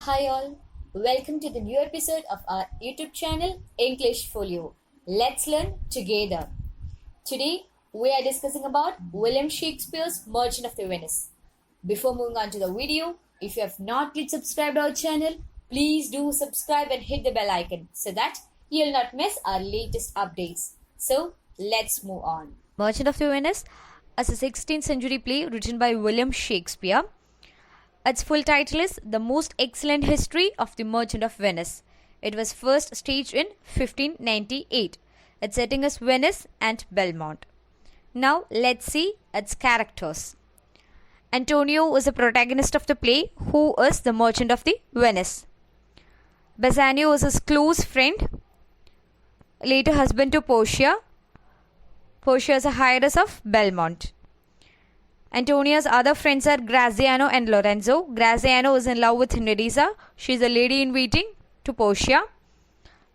Hi all, welcome to the new episode of our YouTube channel English Folio. Let's learn together. Today we are discussing about William Shakespeare's Merchant of the Venice. Before moving on to the video, if you have not yet subscribed our channel, please do subscribe and hit the bell icon so that you'll not miss our latest updates. So let's move on. Merchant of the Venice is a 16th century play written by William Shakespeare. Its full title is The Most Excellent History of the Merchant of Venice. It was first staged in 1598. Its setting is Venice and Belmont. Now let's see its characters. Antonio is the protagonist of the play, who is the Merchant of the Venice. Bassanio is his close friend, later husband to Portia. Portia is a heiress of Belmont. Antonia's other friends are Graziano and Lorenzo. Graziano is in love with Nerissa. She is a lady in waiting to Portia.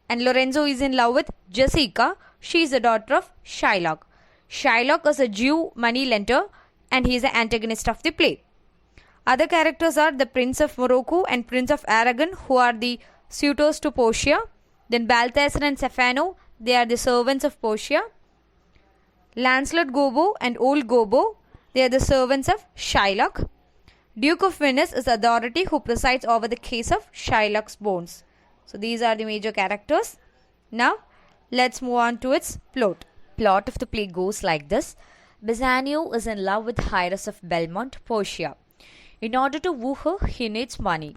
And Lorenzo is in love with Jessica. She is the daughter of Shylock. Shylock is a Jew money lender and he is the antagonist of the play. Other characters are the Prince of Morocco and Prince of Aragon, who are the suitors to Portia. Then Balthazar and Stephano, they are the servants of Portia. Lancelot Gobbo and Old Gobbo, they are the servants of Shylock. Duke of Venice is the authority who presides over the case of Shylock's bones. So these are the major characters. Now let's move on to its plot. Plot of the play goes like this. Bassanio is in love with heiress of Belmont, Portia. In order to woo her, he needs money.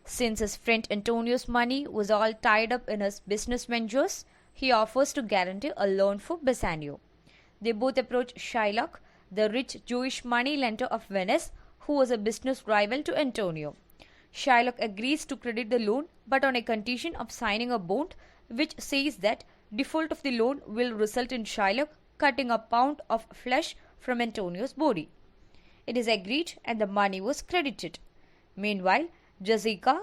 Since his friend Antonio's money was all tied up in his business ventures, he offers to guarantee a loan for Bassanio. They both approach Shylock, the rich Jewish money lender of Venice, who was a business rival to Antonio. Shylock agrees to credit the loan, but on a condition of signing a bond which says that default of the loan will result in Shylock cutting a pound of flesh from Antonio's body. It is agreed and the money was credited. Meanwhile, Jessica,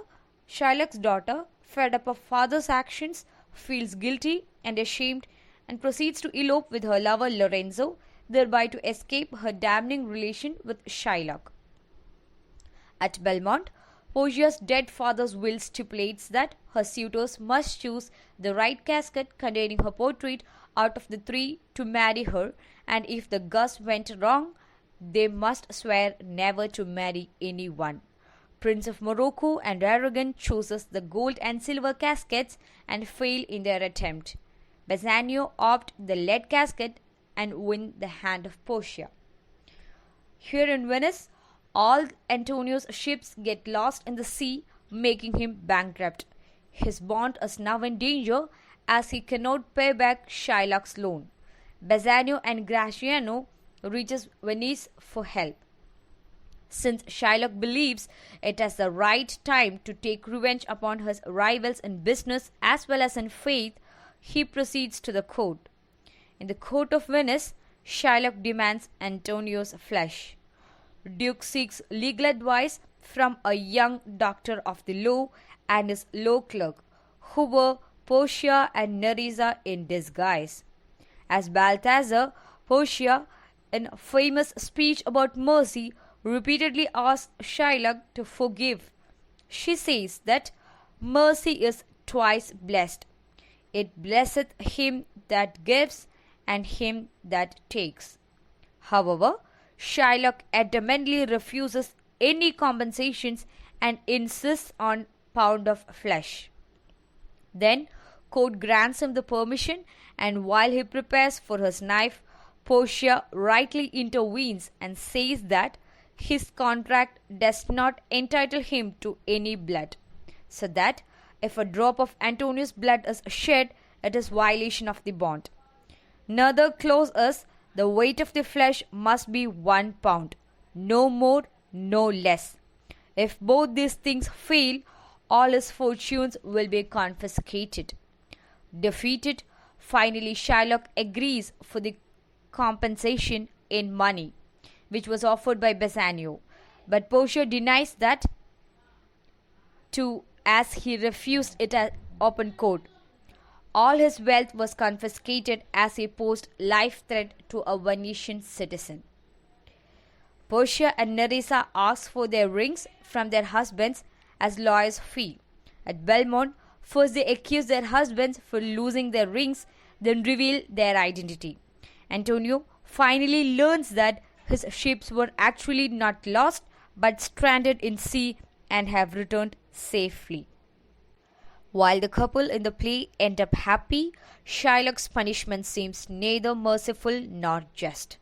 Shylock's daughter, fed up of father's actions, feels guilty and ashamed and proceeds to elope with her lover Lorenzo, thereby to escape her damning relation with Shylock. At Belmont, Portia's dead father's will stipulates that her suitors must choose the right casket containing her portrait out of the three to marry her, and if the guess went wrong, they must swear never to marry anyone. Prince of Morocco and Aragon chooses the gold and silver caskets and fail in their attempt. Bassanio opt the lead casket and win the hand of Portia. Here in Venice, all Antonio's ships get lost in the sea, making him bankrupt. His bond is now in danger as he cannot pay back Shylock's loan. Bassanio and Graziano reaches Venice for help. Since Shylock believes it is the right time to take revenge upon his rivals in business as well as in faith, he proceeds to the court. In the court of Venice, Shylock demands Antonio's flesh. Duke seeks legal advice from a young doctor of the law and his law clerk, who were Portia and Nerissa in disguise. As Balthazar, Portia, in a famous speech about mercy, repeatedly asks Shylock to forgive. She says that mercy is twice blessed. It blesseth him that gives and him that takes. However, Shylock adamantly refuses any compensations and insists on pound of flesh. Then court grants him the permission, and while he prepares for his knife, Portia rightly intervenes and says that his contract does not entitle him to any blood, so that if a drop of Antonio's blood is shed, it is violation of the bond. Another clause is the weight of the flesh must be 1 pound, no more, no less. If both these things fail, all his fortunes will be confiscated. Defeated, finally Shylock agrees for the compensation in money, which was offered by Bassanio, but Portia denies that too, as he refused it at open court. All his wealth was confiscated as he posed life threat to a Venetian citizen. Portia and Nerissa ask for their rings from their husbands as lawyers feel. At Belmont, first they accuse their husbands for losing their rings, then reveal their identity. Antonio finally learns that his ships were actually not lost but stranded in sea and have returned safely. While the couple in the play end up happy, Shylock's punishment seems neither merciful nor just.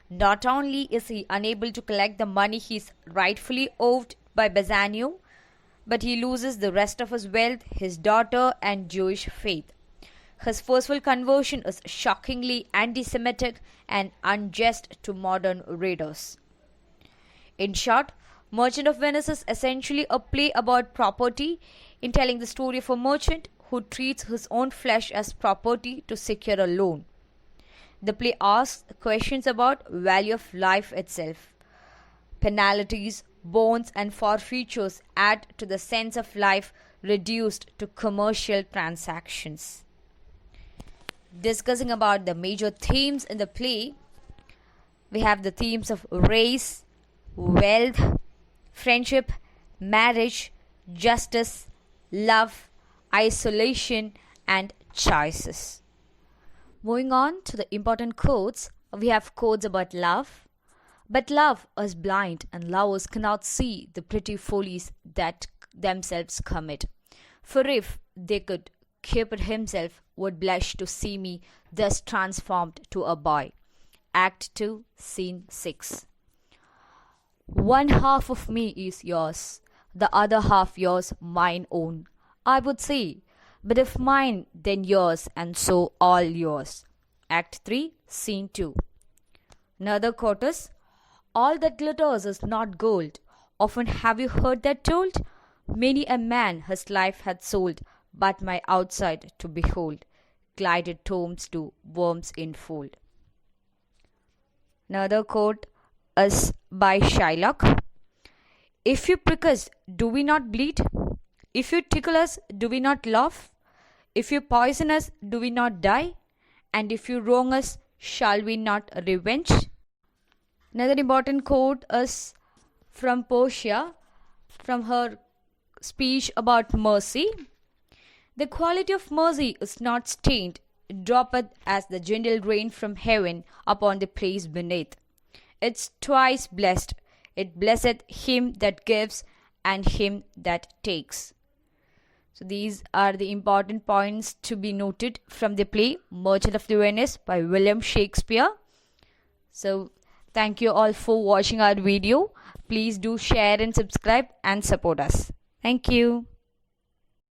Not only is he unable to collect the money he is rightfully owed by Bassanio, but he loses the rest of his wealth, his daughter, and Jewish faith. His forceful conversion is shockingly anti-Semitic and unjust to modern readers. In short, Merchant of Venice is essentially a play about property, in telling the story of a merchant who treats his own flesh as property to secure a loan. The play asks questions about value of life itself. Penalties, bonds, and forfeitures add to the sense of life reduced to commercial transactions. Discussing about the major themes in the play, we have the themes of race, wealth, friendship, marriage, justice, love, isolation, and choices. Moving on to the important quotes, we have quotes about love. But love is blind, and lovers cannot see the pretty follies that themselves commit. For if they could, Cupid himself would blush to see me thus transformed to a boy. Act 2, Scene 6. One half of me is yours, the other half yours, mine own, I would say, but if mine, then yours, and so all yours. Act 3, Scene 2. Another quote is, all that glitters is not gold. Often have you heard that told? Many a man his life hath sold, but my outside to behold. Glided tombs to worms enfold. Another quote is by Shylock. If you prick us, do we not bleed? If you tickle us, do we not laugh? If you poison us, do we not die? And if you wrong us, shall we not revenge? Another important quote is from Portia, from her speech about mercy. The quality of mercy is not stained, it droppeth as the gentle rain from heaven upon the place beneath. It's twice blessed. It blesseth him that gives and him that takes. So these are the important points to be noted from the play Merchant of Venice by William Shakespeare. So thank you all for watching our video. Please do share and subscribe and support us. Thank you.